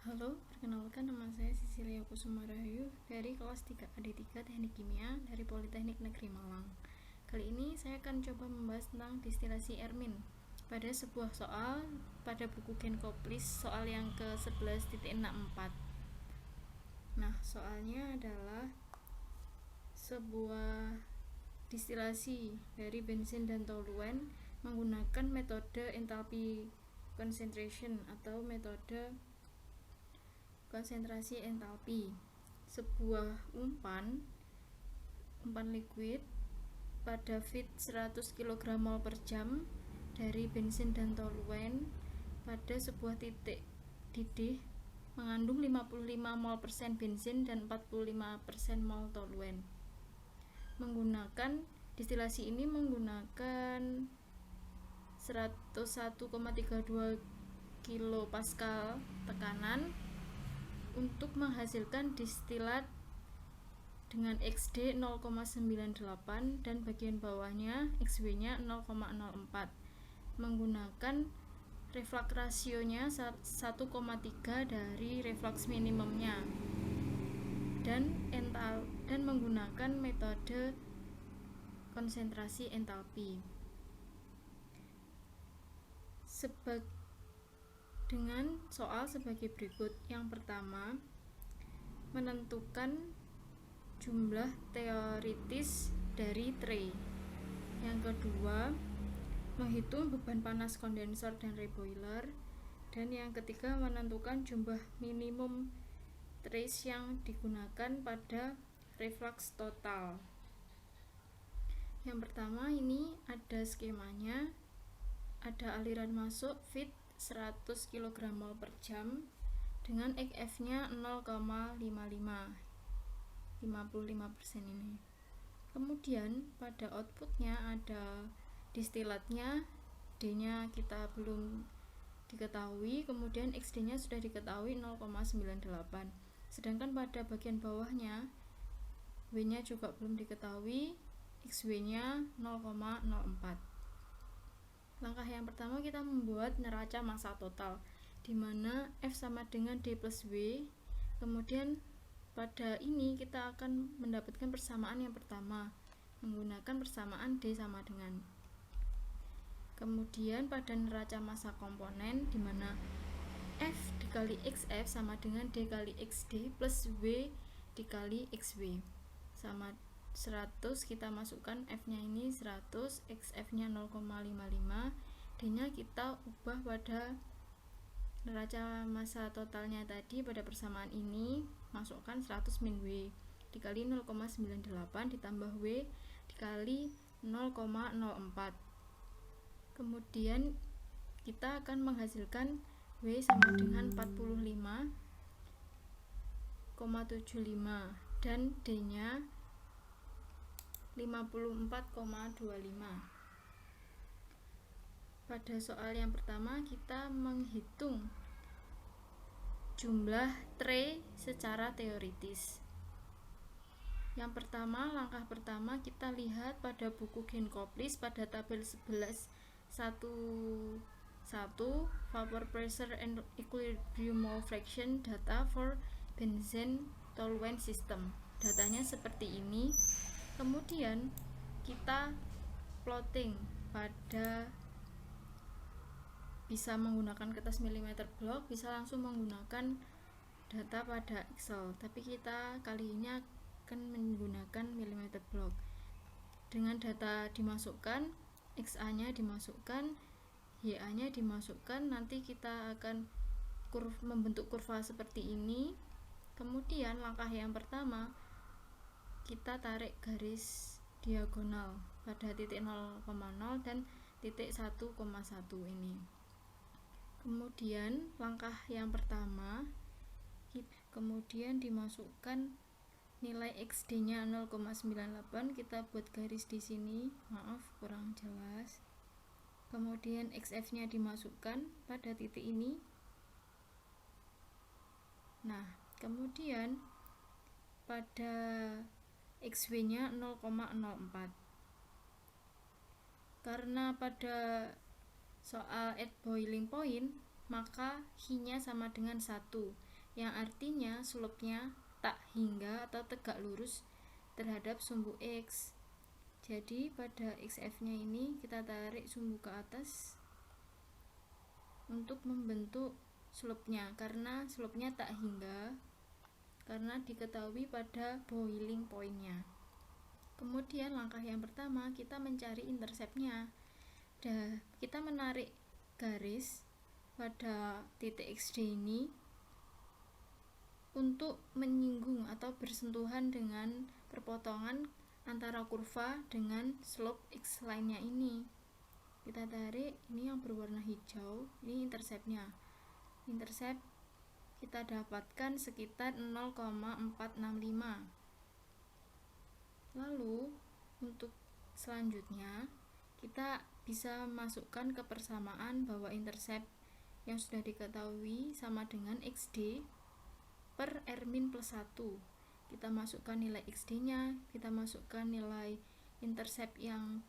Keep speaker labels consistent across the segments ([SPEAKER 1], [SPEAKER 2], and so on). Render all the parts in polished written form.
[SPEAKER 1] Halo, perkenalkan nama saya Sisilia Kusuma Rahayu dari kelas 3 AD3 Teknik Kimia dari Politeknik Negeri Malang. Kali ini saya akan coba membahas tentang distilasi ermin pada sebuah soal pada buku Genkoplis soal yang ke-11.64. Nah, soalnya adalah sebuah distilasi dari bensin dan toluen menggunakan metode enthalpy concentration atau metode konsentrasi entalpi. Sebuah umpan liquid pada feed 100 kg mol per jam dari bensin dan toluen pada sebuah titik didih mengandung 55 mol persen bensin dan 45% mol toluen. Distilasi ini menggunakan 101,32 kilopascal tekanan untuk menghasilkan distilat dengan XD 0,98 dan bagian bawahnya XW-nya 0,04 menggunakan reflux rasionya 1,3 dari reflux minimumnya dan menggunakan metode konsentrasi entalpi. Dengan soal sebagai berikut. Yang pertama, menentukan jumlah teoritis dari tray. Yang kedua, menghitung beban panas kondensor dan reboiler. Dan yang ketiga, menentukan jumlah minimum trace yang digunakan pada reflux total. Yang pertama, ini ada skemanya. Ada aliran masuk feed 100 kg mol per jam dengan XF-nya 0,55% ini. Kemudian pada outputnya ada distilatnya, D-nya kita belum diketahui, kemudian XD-nya sudah diketahui 0,98. Sedangkan pada bagian bawahnya W-nya juga belum diketahui, XW-nya 0,04. Langkah yang pertama, kita membuat neraca massa total, di mana F sama dengan D plus W. Kemudian pada ini kita akan mendapatkan persamaan yang pertama, menggunakan persamaan D sama dengan. Kemudian pada neraca massa komponen, di mana F dikali XF sama dengan D kali XD plus W dikali XW sama 100, kita masukkan F-nya ini 100, XF-nya 0,55, D-nya kita ubah pada neraca massa totalnya tadi. Pada persamaan ini masukkan 100 min W dikali 0,98 ditambah W dikali 0,04. Kemudian kita akan menghasilkan W sama dengan 45,75 dan D-nya 54,25. Pada soal yang pertama, kita menghitung jumlah tray secara teoritis. Yang pertama, langkah pertama kita lihat pada buku Genkoplis pada tabel 11.1.1 vapor pressure and equilibrium mole fraction data for benzene toluen system. Datanya seperti ini. Kemudian kita plotting bisa menggunakan kertas milimeter block, bisa langsung menggunakan data pada Excel, tapi kita kali ini akan menggunakan milimeter block. Dengan data dimasukkan, XA-nya dimasukkan, YA-nya dimasukkan, nanti kita akan membentuk kurva seperti ini. Kemudian langkah yang pertama, kita tarik garis diagonal pada titik 0,0 dan titik 1,1 ini. Kemudian langkah yang pertama, kemudian dimasukkan nilai XD-nya 0,98, kita buat garis di sini, maaf kurang jelas. Kemudian XF-nya dimasukkan pada titik ini. Nah, kemudian pada XW-nya 0,04. Karena pada soal at boiling point, maka H-nya sama dengan 1. yang artinya slope-nya tak hingga atau tegak lurus terhadap sumbu X. Jadi pada XF-nya ini kita tarik sumbu ke atas untuk membentuk slope-nya, karena slope-nya tak hingga karena diketahui pada boiling point-nya. Kemudian langkah yang pertama kita mencari intercept-nya. Kita menarik garis pada titik XD ini untuk menyinggung atau bersentuhan dengan perpotongan antara kurva dengan slope X line-nya ini. Kita tarik, ini yang berwarna hijau, ini intercept-nya. Intercept kita dapatkan sekitar 0,465. Lalu untuk selanjutnya kita bisa masukkan kepersamaan bahwa intercept yang sudah diketahui sama dengan XD per R min plus 1. Kita masukkan nilai XD nya, kita masukkan nilai intercept yang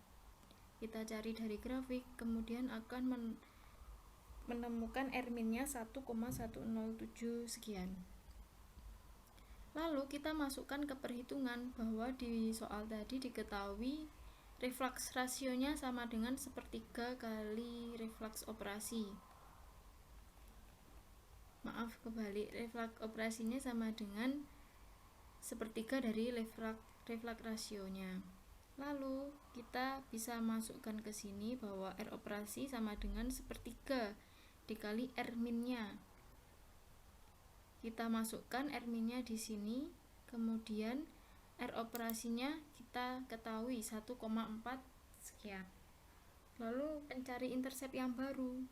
[SPEAKER 1] kita cari dari grafik, kemudian akan menemukan R min nya 1,107 sekian. Lalu kita masukkan ke perhitungan bahwa di soal tadi diketahui reflux rasionya sama dengan sepertiga kali reflux operasi. Maaf, kebalik, reflux operasinya sama dengan sepertiga dari reflux rasionya. Lalu kita bisa masukkan ke sini bahwa R operasi sama dengan sepertiga dikali R min-nya. Kita masukkan R min-nya di sini, kemudian R operasinya kita ketahui 1,4 sekian. Lalu pencari intercept yang baru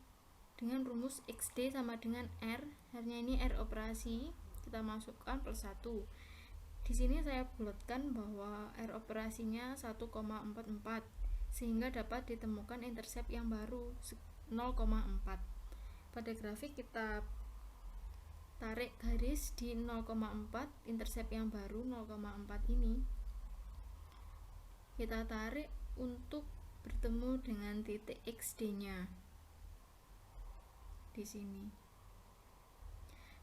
[SPEAKER 1] dengan rumus XD sama dengan R, R-nya ini R operasi, kita masukkan plus 1. Di sini saya bulatkan bahwa R operasinya 1,44 sehingga dapat ditemukan intercept yang baru 0,4. Pada grafik kita tarik garis di 0,4, intercept yang baru 0,4 ini kita tarik untuk bertemu dengan titik XD-nya di sini.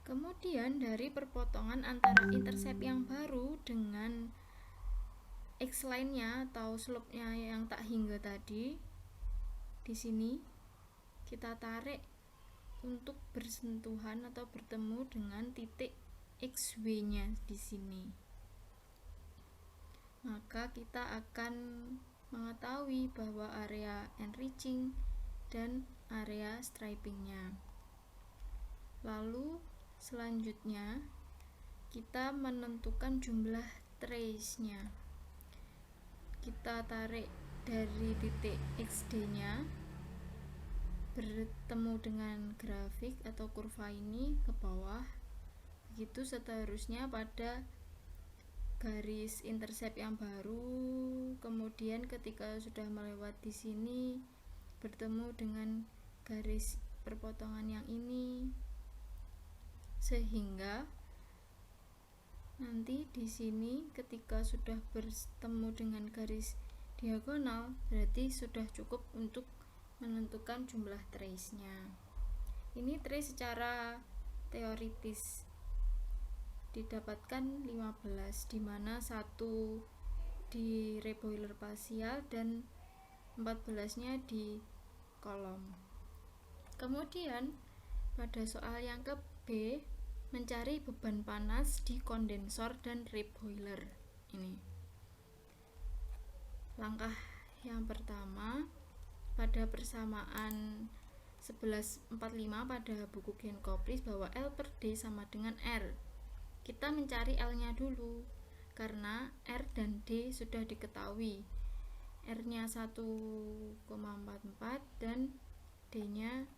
[SPEAKER 1] Kemudian dari perpotongan antara intercept yang baru dengan X line-nya atau slope-nya yang tak hingga tadi, di sini kita tarik untuk bersentuhan atau bertemu dengan titik XW-nya di sini. Maka kita akan mengetahui bahwa area enriching dan area striping-nya. Lalu selanjutnya kita menentukan jumlah trace-nya. Kita tarik dari titik XD-nya bertemu dengan grafik atau kurva ini ke bawah. Begitu seterusnya pada garis intercept yang baru, kemudian ketika sudah melewati sini bertemu dengan garis perpotongan yang ini, sehingga nanti di sini ketika sudah bertemu dengan garis diagonal berarti sudah cukup untuk menentukan jumlah trace-nya. Ini trace secara teoritis didapatkan 15, di mana 1 di reboiler pasial dan 14-nya di kolom. Kemudian pada soal yang ke B, mencari beban panas di kondensor dan reboiler. Ini langkah yang pertama pada persamaan 1145 pada buku Genkoplis bahwa L per D sama dengan R. Kita mencari L-nya dulu karena R dan D sudah diketahui. R-nya 1,44 dan D-nya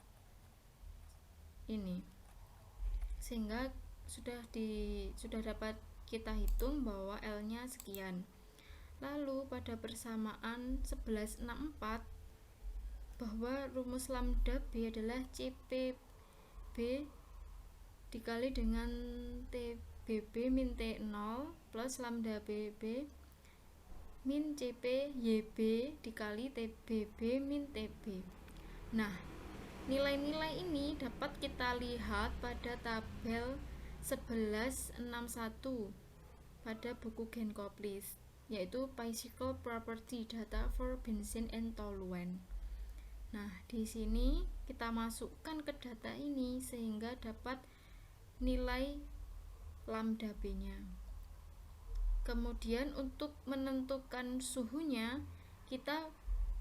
[SPEAKER 1] ini. Sehingga sudah dapat kita hitung bahwa L-nya sekian. Lalu pada persamaan 1164 bahwa rumus lambda B adalah CPB dikali dengan TBB min T0 plus lambda BB min CP YB dikali TBB min TB. Nah, nilai-nilai ini dapat kita lihat pada tabel 1161 pada buku Genkoplis, yaitu Physical Property Data for Benzene and Toluene. Nah, di sini kita masukkan ke data ini sehingga dapat nilai lambda B-nya. Kemudian untuk menentukan suhunya, kita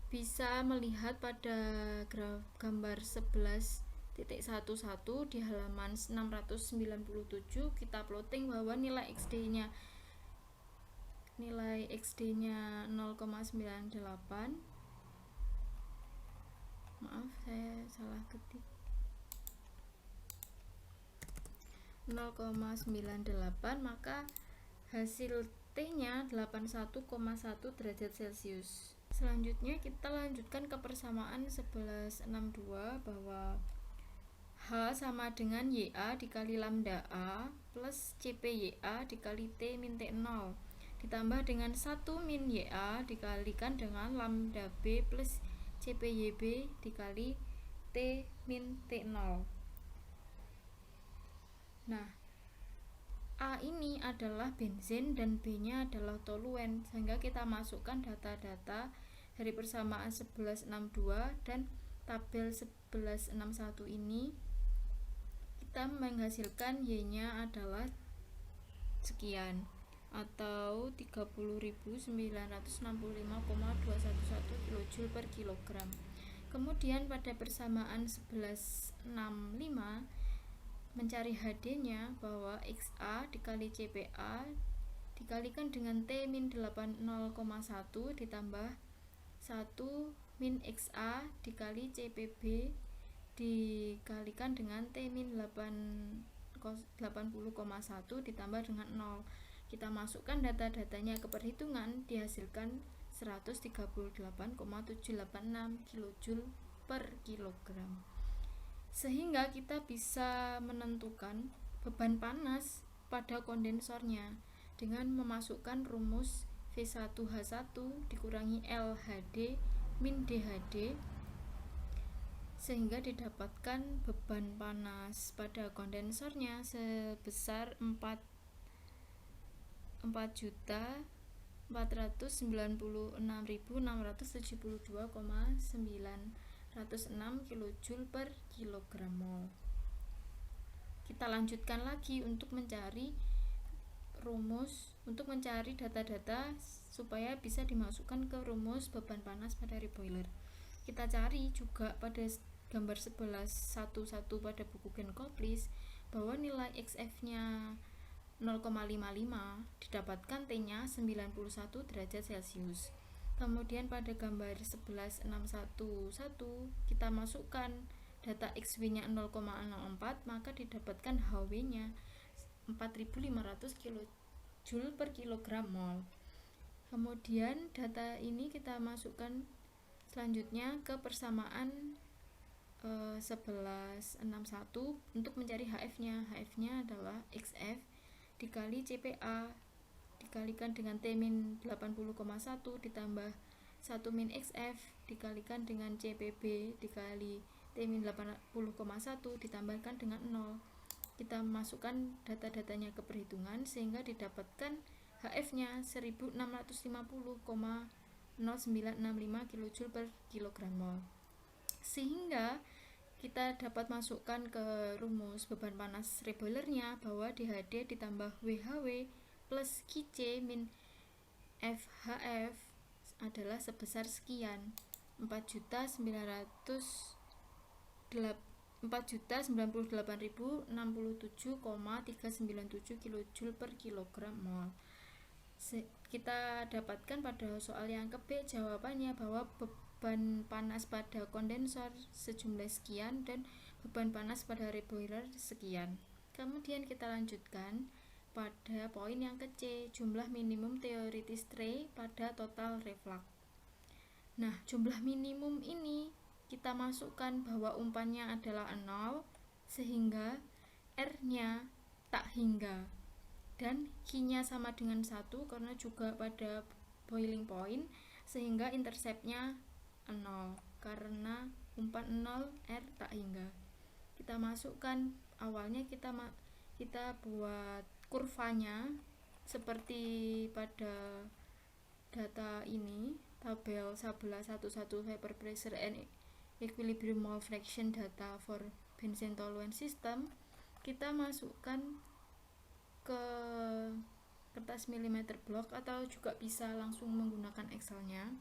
[SPEAKER 1] bisa melihat pada gambar 11.11 di halaman 697 kita plotting bahwa nilai XD-nya 0,98. Maaf, saya salah ketik. 0,98, maka hasil T-nya 81,1 derajat Celcius. Selanjutnya kita lanjutkan ke persamaan 1162 bahwa H sama dengan YA dikali lambda A plus CPYA dikali T min T0 ditambah dengan 1 min YA dikalikan dengan lambda B plus CPYB dikali T min T0. Nah, A ini adalah benzen dan B-nya adalah toluen, sehingga kita masukkan data-data dari persamaan 1162 dan tabel 1161 ini, kita menghasilkan Y-nya adalah sekian atau 30.965,211 kJ per kilogram. Kemudian pada persamaan 1165 mencari HD-nya bahwa XA dikali CPA dikalikan dengan T min 80,1 ditambah 1 min XA dikali CPB dikalikan dengan T min 80,1 ditambah dengan 0. Kita masukkan data-datanya ke perhitungan, dihasilkan 138,786 kJ per kilogram. Sehingga kita bisa menentukan beban panas pada kondensornya dengan memasukkan rumus V1H1 dikurangi LHD min DHD, sehingga didapatkan beban panas pada kondensornya sebesar 4.496.672,906 kJ per kilogram mol. Kita lanjutkan lagi untuk mencari data-data supaya bisa dimasukkan ke rumus beban panas pada reboiler. Kita cari juga pada gambar 11.11 pada buku Genkoplis bahwa nilai XF-nya 0,55 didapatkan T-nya 91 derajat Celcius. Kemudian pada gambar 11.611 kita masukkan data XW-nya 0,04, maka didapatkan HW-nya 4.500 kJ per kilogram mol. Kemudian data ini kita masukkan selanjutnya ke persamaan 1161 untuk mencari HF-nya. HF-nya adalah XF dikali CPA dikalikan dengan T min 80,1 ditambah 1 min XF dikalikan dengan CPB dikali T min 80,1 ditambahkan dengan 0. Kita masukkan data-datanya ke perhitungan sehingga didapatkan HF-nya 1650,0965 kJ per kilogram mol. Sehingga kita dapat masukkan ke rumus beban panas reboilernya bahwa DHD ditambah WHW plus QC min FHF adalah sebesar sekian, 4.098.067,397 kJ per kilogram mol. Kita dapatkan pada soal yang ke B jawabannya bahwa beban panas pada kondensor sejumlah sekian dan beban panas pada reboiler sekian. Kemudian kita lanjutkan pada poin yang ke C, jumlah minimum teoritis Tre pada total reflux. Nah, jumlah minimum ini kita masukkan bahwa umpannya adalah 0 sehingga R-nya tak hingga dan Q-nya sama dengan 1 karena juga pada boiling point, sehingga intercept-nya 0 karena umpan 0 R tak hingga. Kita masukkan awalnya kita buat kurvanya seperti pada data ini, tabel 1111 vapor pressure and equilibrium mole fraction data for benzene toluene system. Kita masukkan ke kertas milimeter block atau juga bisa langsung menggunakan Excelnya.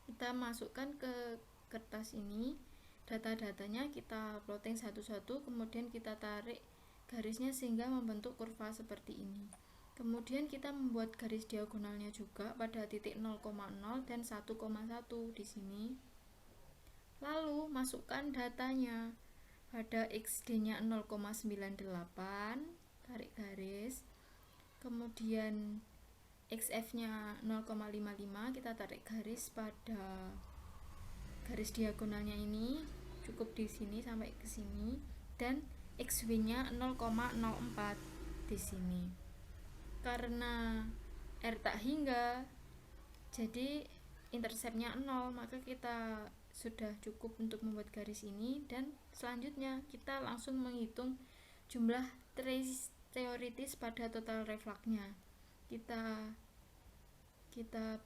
[SPEAKER 1] Kita masukkan ke kertas ini data-datanya, kita plotting satu-satu, kemudian kita tarik garisnya sehingga membentuk kurva seperti ini. Kemudian kita membuat garis diagonalnya juga pada titik 0,0 dan 1,1 di sini. Lalu masukkan datanya pada XD-nya 0,98, tarik garis. Kemudian XF-nya 0,55, kita tarik garis pada garis diagonalnya ini, cukup di sini sampai ke sini, dan XW-nya 0,04 di sini. Karena R tak hingga, jadi interceptnya 0, maka kita sudah cukup untuk membuat garis ini. Dan selanjutnya kita langsung menghitung jumlah trace teoritis pada total reflux-nya. Kita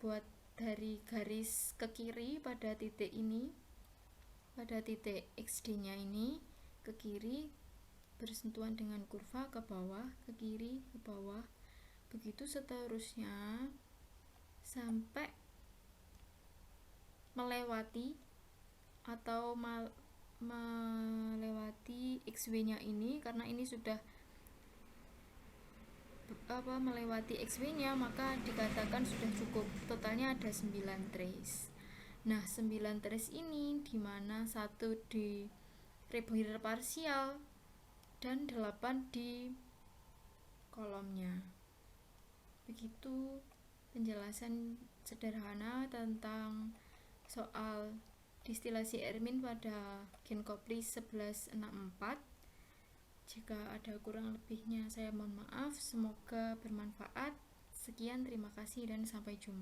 [SPEAKER 1] buat dari garis ke kiri pada titik ini, pada titik XD-nya ini ke kiri bersentuhan dengan kurva ke bawah, ke kiri, ke bawah, begitu seterusnya sampai melewati atau melewati XW-nya ini. Karena ini sudah melewati XW-nya, maka dikatakan sudah cukup. Totalnya ada 9 trace. Nah, 9 trace ini dimana 1 di Rebohler parsial dan 8 di kolomnya. Begitu penjelasan sederhana tentang soal distilasi Ermin pada Genkopli 1164. Jika ada kurang lebihnya saya mohon maaf. Semoga bermanfaat. Sekian, terima kasih dan sampai jumpa.